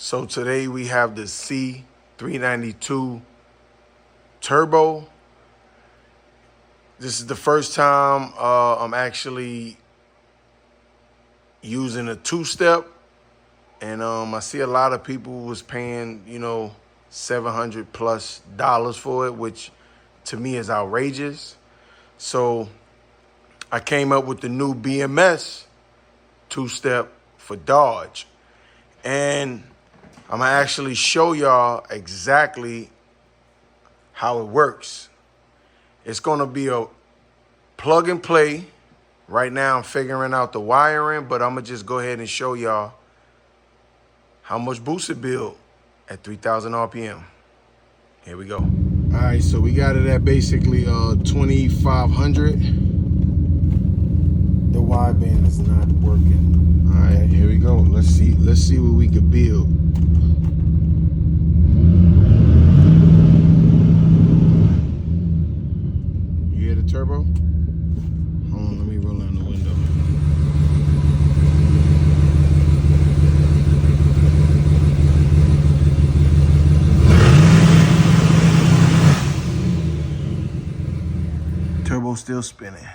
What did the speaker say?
So today we have the C392 Turbo. This is the first time I'm actually using a two-step, and I see a lot of people was paying, $700+ for it, which to me is outrageous. So I came up with the new BMS two-step for Dodge, and I'm gonna actually show y'all exactly how it works. It's gonna be a plug and play. Right now I'm figuring out the wiring, but I'm gonna just go ahead and show y'all how much boost it build at 3,000 RPM. Here we go. All right, so we got it at basically 2,500. The wideband is not working. All right, here we go. Let's see what we could build. You hear the turbo? Hold on, let me roll down the window. Turbo still spinning.